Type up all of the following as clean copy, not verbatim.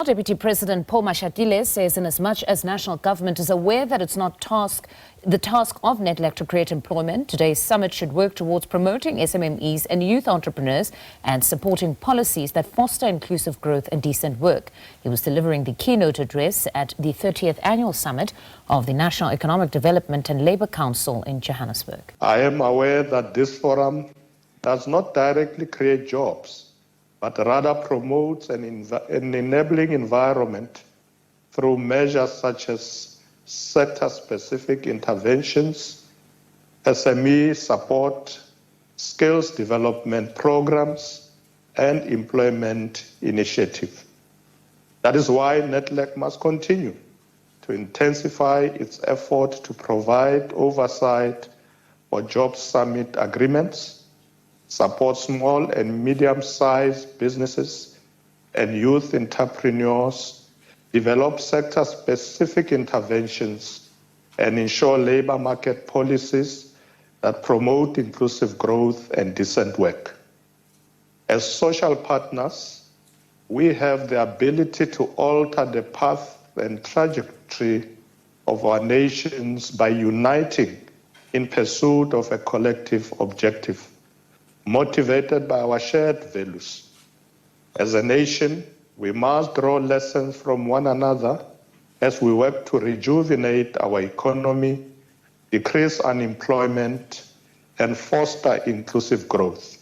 Deputy President Paul Mashatile says inasmuch as national government is aware that it's not the task of Nedlac to create employment, today's summit should work towards promoting SMMEs and youth entrepreneurs and supporting policies that foster inclusive growth and decent work. He was delivering the keynote address at the 30th annual summit of the National Economic Development and Labour Council in Johannesburg. I am aware that this forum does not directly create jobs, but rather promotes an enabling environment through measures such as sector-specific interventions, SME support, skills development programs, and employment initiative. That is why Nedlac must continue to intensify its effort to provide oversight for job summit agreements, support small and medium-sized businesses and youth entrepreneurs, develop sector-specific interventions, and ensure labor market policies that promote inclusive growth and decent work. As social partners, we have the ability to alter the path and trajectory of our nations by uniting in pursuit of a collective objective, motivated by our shared values. As a nation, we must draw lessons from one another as we work to rejuvenate our economy, decrease unemployment, and foster inclusive growth.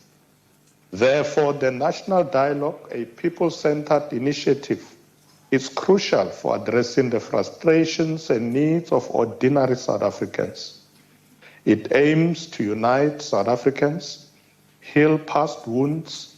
Therefore, the National Dialogue, a people-centered initiative, is crucial for addressing the frustrations and needs of ordinary South Africans. It aims to unite South Africans, heal past wounds,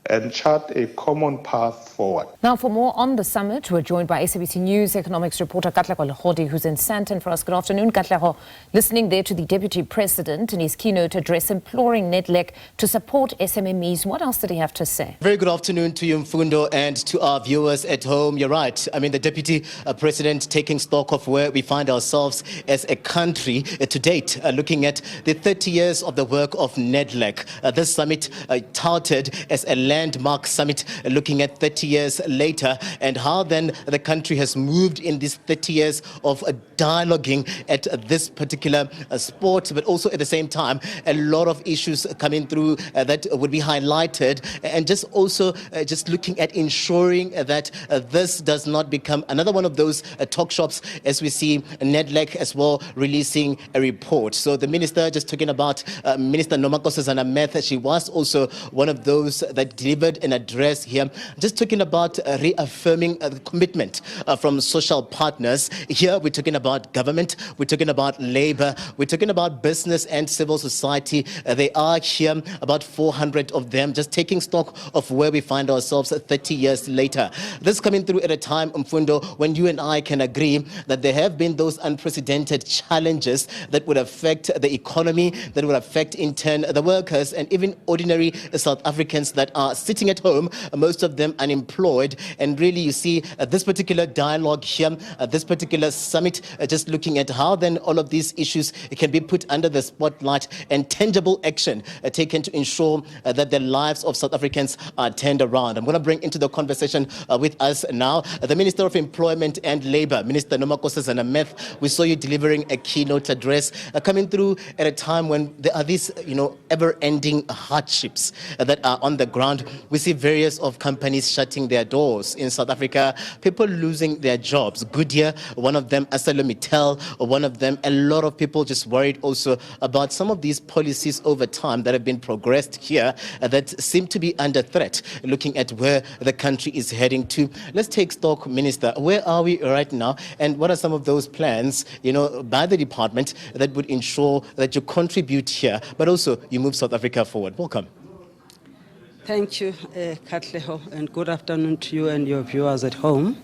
and chart a common path forward. Now, for more on the summit, we're joined by SABC News Economics reporter Katlego Legodi, who's in Sandton for us. Good afternoon, Katlego. Listening there to the Deputy President in his keynote address, imploring Nedlac to support SMMEs. What else did he have to say? Very good afternoon to you, Mfundo, and to our viewers at home. You're right. I mean, the Deputy President taking stock of where we find ourselves as a country to date, looking at the 30 years of the work of Nedlac. This summit touted as a landmark summit, looking at 30 years later and how then the country has moved in these 30 years of dialoguing at this particular sport, but also at the same time a lot of issues coming through that would be highlighted, and just also just looking at ensuring that this does not become another one of those talk shops, as we see Nedlac as well releasing a report. So the minister, just talking about Minister Nomakosazana Meth, she was also one of those that delivered an address here, just talking about reaffirming the commitment from social partners. Here we're talking about government, we're talking about labor, we're talking about business and civil society. They are here, about 400 of them, just taking stock of where we find ourselves 30 years later. This coming through at a time, Mfundo, when you and I can agree that there have been those unprecedented challenges that would affect the economy, that would affect in turn the workers and even ordinary South Africans that are sitting at home, most of them unemployed. And really you see this particular dialogue here, this particular summit, just looking at how then all of these issues can be put under the spotlight and tangible action taken to ensure that the lives of South Africans are turned around. I'm going to bring into the conversation with us now the Minister of Employment and Labour, Minister Nomakosazana Meth. We saw you delivering a keynote address, coming through at a time when there are these, ever-ending hardships that are on the ground. We see various of companies shutting their doors in South Africa, people losing their jobs. Goodyear, one of them, ArcelorMittal, one of them. A lot of people just worried also about some of these policies over time that have been progressed here that seem to be under threat, looking at where the country is heading to. Let's take stock, Minister. Where are we right now, and what are some of those plans, by the department that would ensure that you contribute here, but also you move South Africa forward? Welcome. Thank you, Katlego, and good afternoon to you and your viewers at home.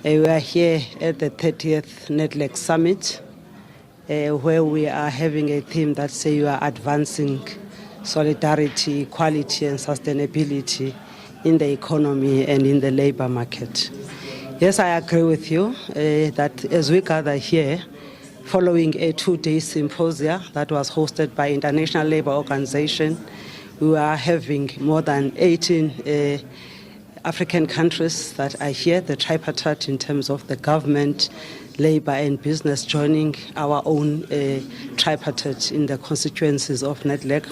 We are here at the 30th Nedlac Summit, where we are having a theme that says you are advancing solidarity, equality and sustainability in the economy and in the labor market. Yes, I agree with you that as we gather here, following a 2-day symposium that was hosted by International Labour Organization, we are having more than 18 African countries that are here, the tripartite in terms of the government, labor and business joining our own tripartite in the constituencies of Nedlac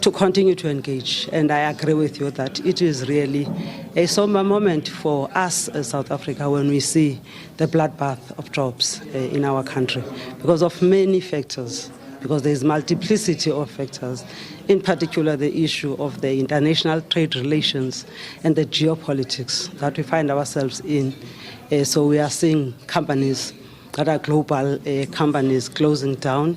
to continue to engage. And I agree with you that it is really a somber moment for us as South Africa when we see the bloodbath of jobs in our country because of many factors, because there is multiplicity of factors, in particular the issue of the international trade relations and the geopolitics that we find ourselves in. So we are seeing companies that are global companies closing down,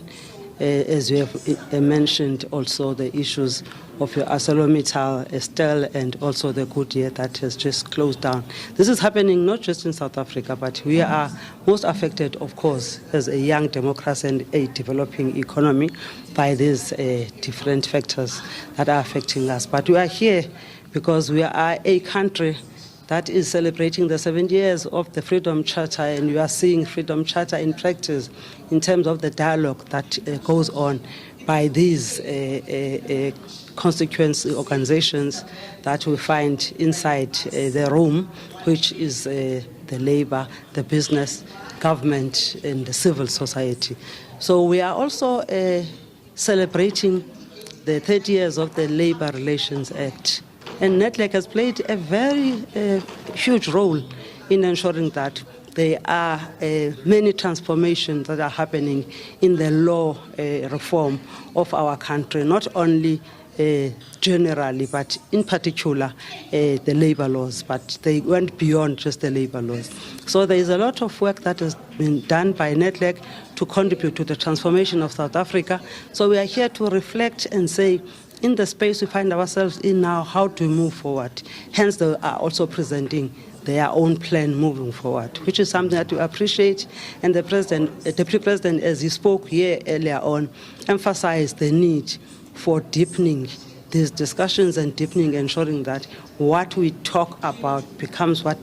as you have mentioned also the issues of your ArcelorMittal, Estelle, and also the Goodyear that has just closed down. This is happening not just in South Africa, but we are most affected, of course, as a young democracy and a developing economy by these different factors that are affecting us. But we are here because we are a country that is celebrating the 70 years of the Freedom Charter, and you are seeing Freedom Charter in practice in terms of the dialogue that goes on by these constituency organizations that we find inside the room, which is the labor, the business, government, and the civil society. So we are also celebrating the 30 years of the Labor Relations Act. And Nedlac has played a very huge role in ensuring that there are many transformations that are happening in the law reform of our country, not only generally, but in particular the labor laws, but they went beyond just the labor laws. So there is a lot of work that has been done by Nedlac to contribute to the transformation of South Africa. So we are here to reflect and say, in the space we find ourselves in now, how to move forward. Hence, they are also presenting their own plan moving forward, which is something that we appreciate. And the Deputy President, as he spoke here earlier on, emphasized the need for deepening these discussions and deepening, ensuring that what we talk about becomes what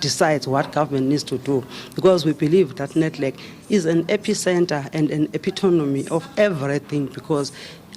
decides what government needs to do. Because we believe that Nedlac is an epicenter and an epitome of everything, because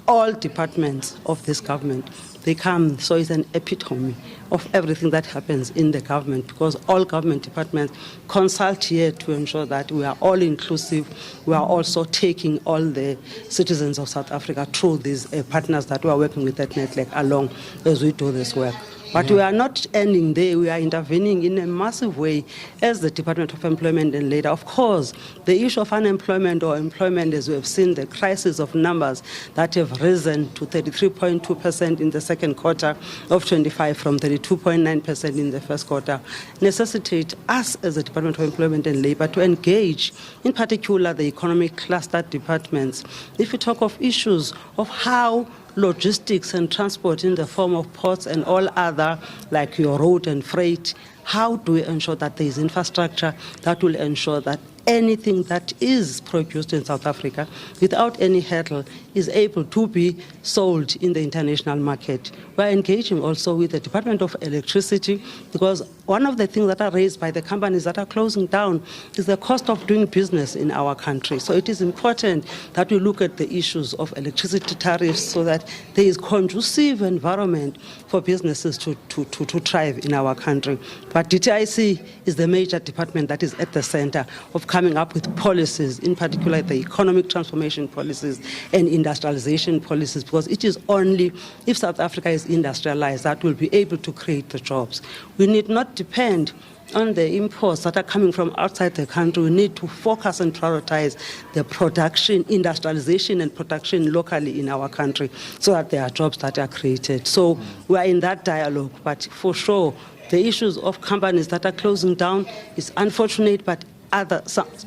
all departments of this government, they come, so it's an epitome of everything that happens in the government, because all government departments consult here to ensure that we are all inclusive. We are also taking all the citizens of South Africa through these partners that we are working with at Nedlac along as we do this work. But we are not ending there. We are intervening in a massive way as the Department of Employment and Labor. Of course, the issue of unemployment or employment, as we have seen, the crisis of numbers that have risen to 33.2% in the second quarter of 25 from 32.9% in the first quarter, necessitate us as the Department of Employment and Labor to engage, in particular the economic cluster departments. If we talk of issues of how logistics and transport in the form of ports and all other, like your road and freight, how do we ensure that there is infrastructure that will ensure that anything that is produced in South Africa without any hurdle is able to be sold in the international market? We're engaging also with the Department of Electricity, because one of the things that are raised by the companies that are closing down is the cost of doing business in our country. So it is important that we look at the issues of electricity tariffs so that there is conducive environment for businesses to thrive in our country. But DTIC is the major department that is at the center of coming up with policies, in particular the economic transformation policies and industrialization policies, because it is only if South Africa is industrialized that will be able to create the jobs. We need not depend on the imports that are coming from outside the country. We need to focus and prioritize the production, industrialization and production locally in our country so that there are jobs that are created. So we are in that dialogue, but for sure the issues of companies that are closing down is unfortunate, but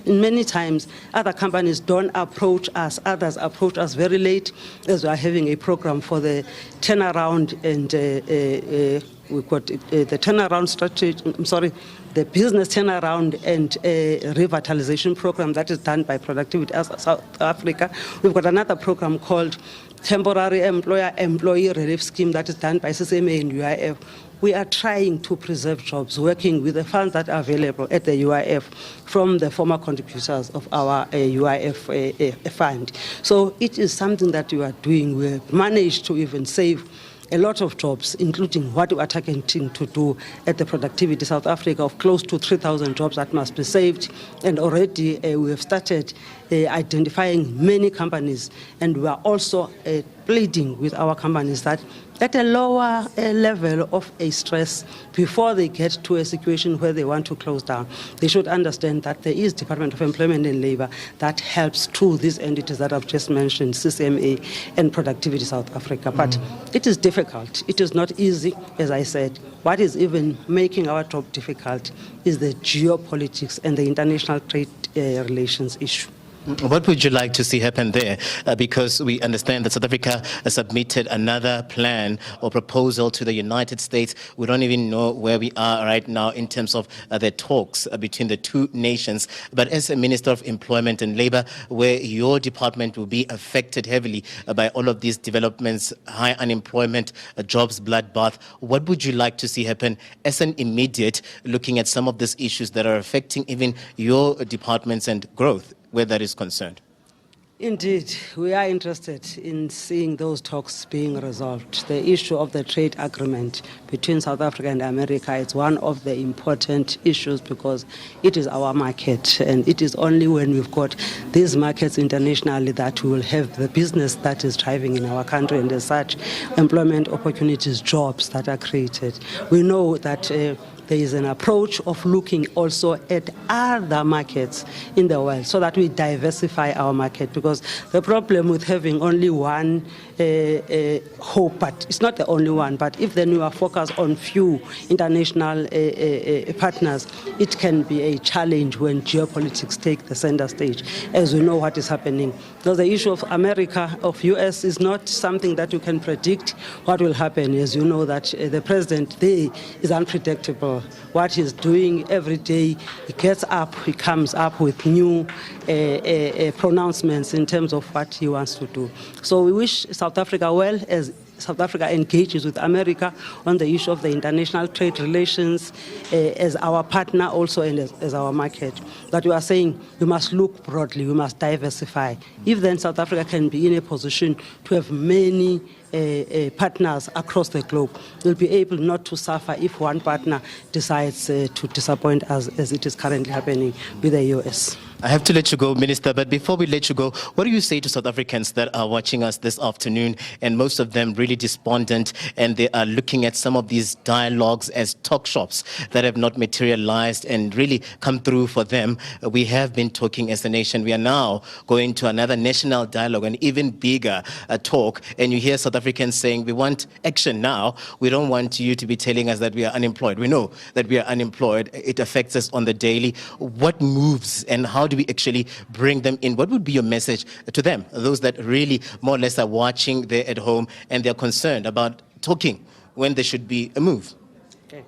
many times other companies don't approach us. Others approach us very late, as we are having a program for the turnaround and we've got the turnaround strategy. The business turnaround and revitalization program that is done by Productivity South Africa. We've got another program called Temporary Employee Relief Scheme that is done by SMMEs and UIF. We are trying to preserve jobs, working with the funds that are available at the UIF from the former contributors of our UIF fund. So it is something that we are doing. We have managed to even save a lot of jobs, including what we are targeting to do at the Productivity South Africa of close to 3,000 jobs that must be saved. And already we have started identifying many companies, and we are also pleading with our companies that at a lower level of a stress, before they get to a situation where they want to close down, they should understand that there is Department of Employment and Labour that helps through these entities that I've just mentioned, SMME and Productivity South Africa. But it is difficult. It is not easy, as I said. What is even making our job difficult is the geopolitics and the international trade relations issue. What would you like to see happen there? Because we understand that South Africa submitted another plan or proposal to the United States. We don't even know where we are right now in terms of the talks between the two nations. But as a Minister of Employment and Labour, where your department will be affected heavily by all of these developments, high unemployment, jobs, bloodbath, what would you like to see happen as an immediate, looking at some of these issues that are affecting even your departments and growth, where that is concerned? Indeed, we are interested in seeing those talks being resolved. The issue of the trade agreement between South Africa and America is one of the important issues because it is our market, and it is only when we've got these markets internationally that we will have the business that is thriving in our country, and as such, employment opportunities, jobs that are created. We know that there is an approach of looking also at other markets in the world so that we diversify our market, because the problem with having only one hope, but it's not the only one, but if then you are focused on few international partners, it can be a challenge when geopolitics take the center stage, as we know what is happening. So the issue of America, of US, is not something that you can predict what will happen. As you know that the president there is unpredictable. What he's doing every day, he gets up, he comes up with new pronouncements in terms of what he wants to do. So we wish South Africa well as South Africa engages with America on the issue of the international trade relations as our partner also and as our market. But we are saying we must look broadly, we must diversify. If then South Africa can be in a position to have many partners across the globe, we'll be able not to suffer if one partner decides to disappoint us, as it is currently happening with the US. I have to let you go, Minister, but before we let you go, what do you say to South Africans that are watching us this afternoon, and most of them really despondent, and they are looking at some of these dialogues as talk shops that have not materialized and really come through for them? We have been talking as a nation. We are now going to another national dialogue, an even bigger talk, and you hear South Africans saying, we want action now. We don't want you to be telling us that we are unemployed. We know that we are unemployed. It affects us on the daily. What moves and how do we actually bring them in? What would be your message to them, those that really more or less are watching there at home and they're concerned about talking when there should be a move? Okay.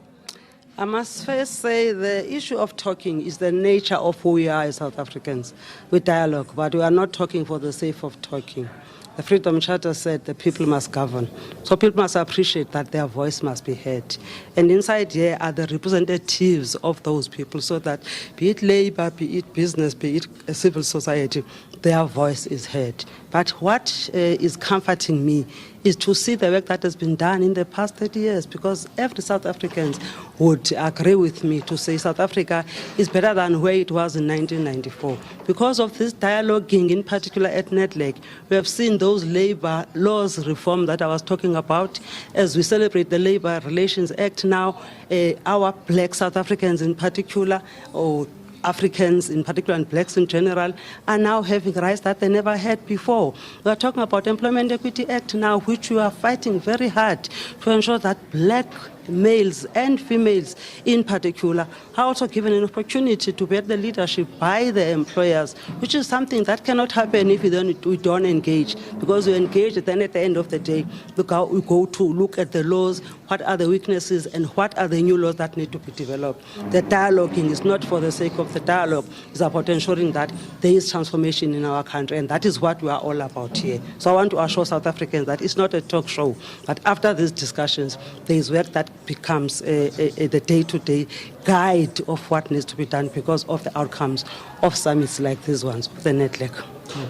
I must first say the issue of talking is the nature of who we are as South Africans. We dialogue, but we are not talking for the sake of talking. The Freedom Charter said the people must govern. So people must appreciate that their voice must be heard. And inside here are the representatives of those people, so that be it labor, be it business, be it civil society, their voice is heard. But what is comforting me is to see the work that has been done in the past 30 years, because every South African would agree with me to say South Africa is better than where it was in 1994. Because of this dialoguing, in particular at Nedlac, we have seen those labor laws reform that I was talking about. As we celebrate the Labor Relations Act now, our black South Africans in particular, or Africans in particular and blacks in general, are now having rights that they never had before. We are talking about Employment Equity Act now, which we are fighting very hard to ensure that black males and females in particular are also given an opportunity to bear the leadership by the employers, which is something that cannot happen if we don't engage. Because we engage, then at the end of the day, we go to look at the laws, what are the weaknesses and what are the new laws that need to be developed. The dialoguing is not for the sake of the dialogue, it's about ensuring that there is transformation in our country, and that is what we are all about here. So I want to assure South Africans that it's not a talk show, but after these discussions, there is work that becomes the day-to-day guide of what needs to be done because of the outcomes of summits like these ones, the Nedlac.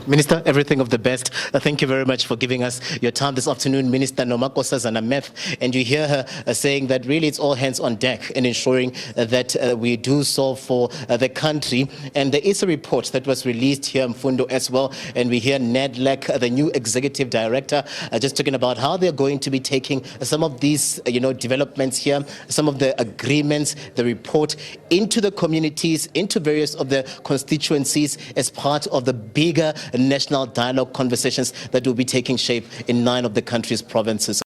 Minister, everything of the best. Thank you very much for giving us your time this afternoon, Minister Nomakosa Zanameth. And you hear her saying that really it's all hands on deck in ensuring that we do so for the country. And there is a report that was released here in Mfundo as well. And we hear Nedlac, the new executive director, just talking about how they're going to be taking some of these, developments here, some of the agreements, the report into the communities, into various of the constituencies as part of the bigger national dialogue conversations that will be taking shape in 9 of the country's provinces.